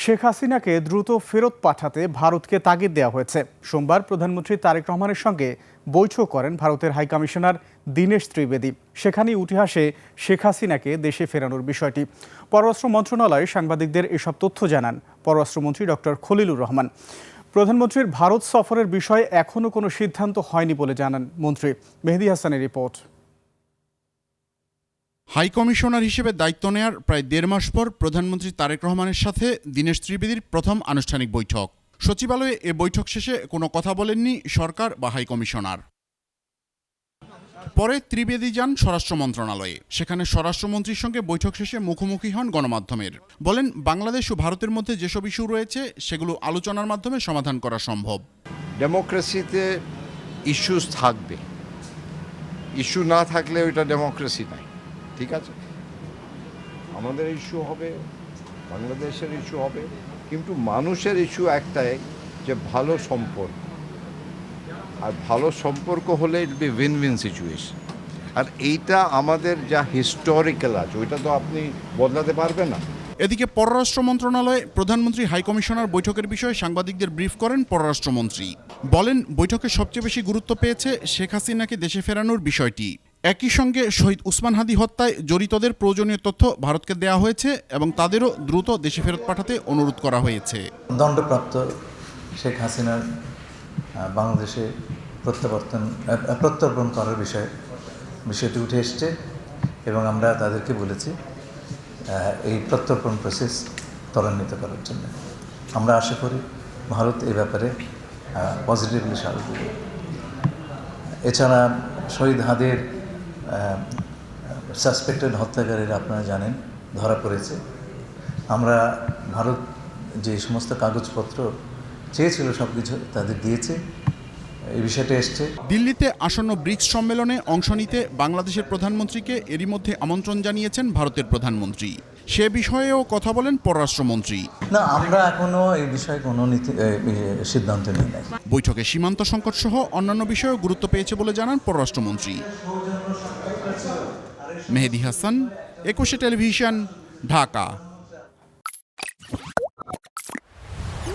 শেখ হাসিনাকে দ্রুত ফেরত পাঠাতে ভারতকে তাগিদ দেওয়া হয়েছে। সোমবার প্রধানমন্ত্রী তারেক রহমানের সঙ্গে বৈঠক করেন ভারতের হাইকমিশনার দীনেশ ত্রিবেদী। সেখানেই উঠে আসে শেখ হাসিনাকে দেশে ফেরানোর বিষয়টি। পররাষ্ট্র মন্ত্রণালয়ে সাংবাদিকদের এসব তথ্য জানান পররাষ্ট্রমন্ত্রী ডক্টর খলিলুর রহমান। প্রধানমন্ত্রীর ভারত সফরের বিষয়ে এখনও কোনো সিদ্ধান্ত হয়নি বলে জানান মন্ত্রী। মেহেদী হাসানের রিপোর্ট। হাই কমিশনার হিসেবে দায়িত্ব নেয়ার প্রায় 1.5 মাস পর প্রধানমন্ত্রী তারেক রহমানের সাথে দীনেশ ত্রিবেদীর প্রথম আনুষ্ঠানিক বৈঠক। সচিবালয়ে এ বৈঠক শেষে কোনো কথা বলেননি সরকার বা হাই কমিশনার। পরে ত্রিবেদী যান স্বরাষ্ট্র মন্ত্রণালয়ে। সেখানে স্বরাষ্ট্রমন্ত্রীর সঙ্গে বৈঠক শেষে মুখোমুখি হন গণমাধ্যমের। বলেন, বাংলাদেশ ও ভারতের মধ্যে যেসব ইস্যু রয়েছে সেগুলো আলোচনার মাধ্যমে সমাধান করা সম্ভব। ডেমোক্রেসিতে ইস্যুস থাকবে, ইস্যু না থাকলে ওইটা ডেমোক্রেসি নাই। ঠিক আছে, আমাদের ইস্যু হবে, বাংলাদেশের ইস্যু হবে, কিন্তু মানুষের ইস্যু একটাই, যে ভালো সম্পর্ক। আর ভালো সম্পর্ক হলে it be win win situation. আর এইটা আমাদের যা হিস্টোরিক্যাল আছে ওইটা তো আপনি বদলাতে পারবেন না। এদিকে পররাষ্ট্র মন্ত্রণালয়ে প্রধানমন্ত্রী হাইকমিশনার বৈঠকের বিষয়ে সাংবাদিকদের ব্রিফ করেন পররাষ্ট্রমন্ত্রী। বলেন, বৈঠকে সবচেয়ে বেশি গুরুত্ব পেয়েছে শেখ হাসিনাকে দেশে ফেরানোর বিষয়টি। একই সঙ্গে শহীদ উসমান হাদি হত্যায় জড়িতদের প্রয়োজনীয় তথ্য ভারতকে দেওয়া হয়েছে এবং তাদেরও দ্রুত দেশে ফেরত পাঠাতে অনুরোধ করা হয়েছে। দণ্ডপ্রাপ্ত শেখ হাসিনার বাংলাদেশে প্রত্যর্পণ করার বিষয়টি উঠে এসছে এবং আমরা তাদেরকে বলেছি এই প্রত্যর্পণ প্রসেস ত্বরান্বিত করার জন্য। আমরা আশা করি ভারত এই ব্যাপারে পজিটিভলি সাড়া দেবে। এছাড়া শহীদ হাদির সাসপেক্টেড হত্যাকারীরা আপনারা জানেন ধরা পড়েছে। আমরা ভারত যে সমস্ত কাগজপত্র চেয়েছিল সব কিছু তাদের দিয়েছে। এই বিষয়টা এসছে। দিল্লিতে আসন্ন ব্রিক্স সম্মেলনে অংশ নিতে বাংলাদেশের প্রধানমন্ত্রীকে এরই মধ্যে আমন্ত্রণ জানিয়েছেন ভারতের প্রধানমন্ত্রী। সে বিষয়েও কথা বলেন পররাষ্ট্রমন্ত্রী। না, আমরা এখনো এই বিষয়ে কোনো সিদ্ধান্ত নিই নাই। বৈঠকে সীমান্ত সংকট সহ অন্যান্য বিষয়েও গুরুত্ব পেয়েছে বলে জানান পররাষ্ট্রমন্ত্রী। মেহেদী হাসান, 21 টেলিভিশন, ঢাকা।